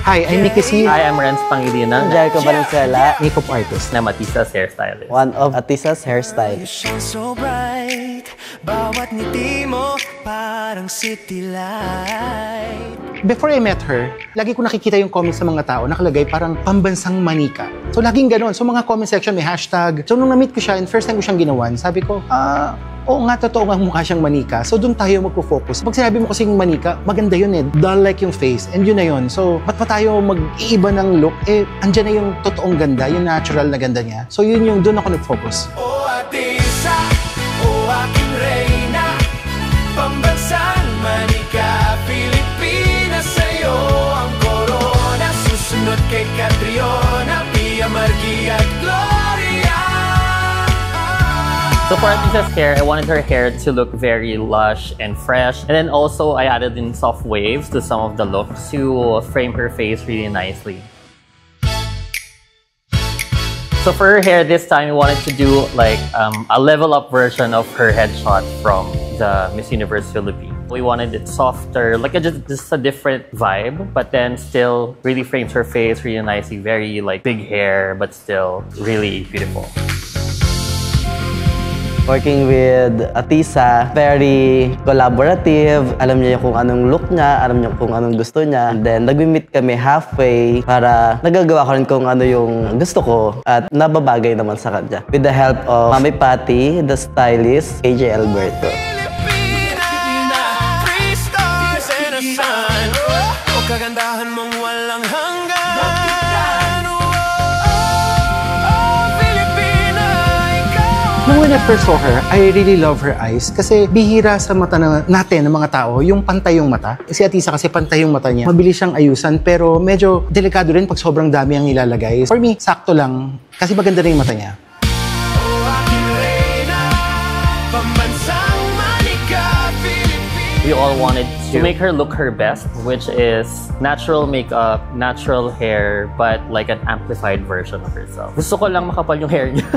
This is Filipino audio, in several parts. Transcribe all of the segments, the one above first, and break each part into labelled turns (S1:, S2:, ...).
S1: Hi, I'm Mickey C.
S2: Hi, I'm Renz Pangilinan.
S3: Jericho Valenzuela,
S1: Makeup artist.
S2: I'm Atisa's hairstylist.
S3: one of Atisa's hairstylists.
S4: So bright, bawat ngiti mo parang city light.
S1: Before I met her, lagi ko nakikita yung comments sa mga tao, nakalagay parang pambansang manika. So laging ganoon. So mga comment section may hashtag. So nung na-meet ko siya and first time ko siyang ginawan, sabi ko, oo nga, totoo nga mukha siyang manika. So doon tayo magpo-focus. Pag sinabi mo kasing manika, maganda yun eh. Dull like yung face. And yun na yun. So ba't pa tayo mag-iiba ng look? Eh, andyan na yung totoong ganda, yung natural na ganda niya. So yun yung doon ako nag-focus.
S4: O Atisa, o aking reyna, pambansang manika, Pilipinas sa'yo ang corona. Susunod kay Catriona, Pia Margui at Gloria.
S2: So for Atisa's hair, I wanted her hair to look very lush and fresh. And then also, I added in soft waves to some of the looks to frame her face really nicely. So for her hair this time, we wanted to do like a level up version of her headshot from the Miss Universe Philippines. We wanted it softer, like just a different vibe, but then still really frames her face really nicely. Very like big hair, but still really beautiful.
S3: Working with Atisa, very collaborative. Alam niya kung anong look niya, alam niya kung anong gusto niya. And then, nag-meet kami halfway para nagagawa ko rin kung ano yung gusto ko at nababagay naman sa kanya. With the help of Mami Patty, the stylist, AJ Alberto.
S4: Three stars and a sun. O kagandahan mong walang hanggan.
S1: When I first saw her, I really love her eyes kasi bihira sa mata natin ng mga tao yung pantay yung mata. Si Atisa kasi pantay yung mata niya. Mabilis siyang ayusan pero medyo delikado rin pag sobrang dami ang ilalagay. For me, sakto lang kasi maganda rin yung mata niya.
S2: We all wanted to make her look her best, which is natural makeup, natural hair, but like an amplified version of herself. Gusto ko lang makapal yung hair niya.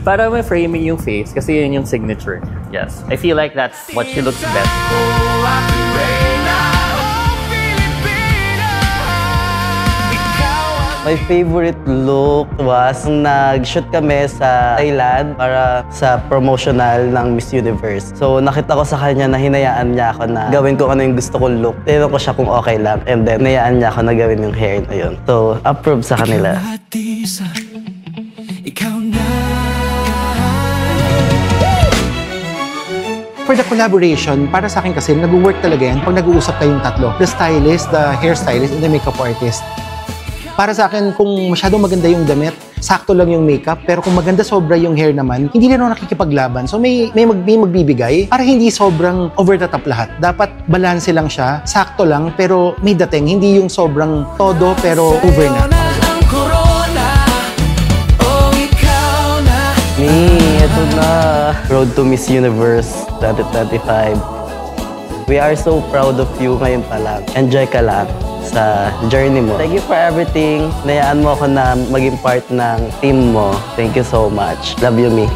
S2: Para may framing yung face kasi yun yung signature niya. Yes, I feel like that's what she looks best.
S3: My favorite look was nag-shoot kami sa Thailand para sa promotional ng Miss Universe. So nakita ko sa kanya na hinayaan niya ako na gawin ko ano yung gusto kong look. Tinanong ko siya kung okay lang and then hinayaan niya ako na gawin yung hair na yun. So approve sa kanila.
S1: For the collaboration, para sa akin kasi nag-work talaga yan pag nag-uusap kayong tatlo. The stylist, the hairstylist, and the makeup artist. Para sa akin, kung masyadong maganda yung damit, sakto lang yung makeup, pero kung maganda sobra yung hair naman, hindi na naman nakikipaglaban. So may magbibigay para hindi sobrang over the top lahat. Dapat balanse lang siya, sakto lang, pero may dating. Hindi yung sobrang todo, pero over na.
S3: Ito na. Road to Miss Universe 2025. We are so proud of you ngayon pa lang. Enjoy ka lang sa journey mo. Thank you for everything. Nayaan mo ako na maging part ng team mo. Thank you so much. Love you, Mi.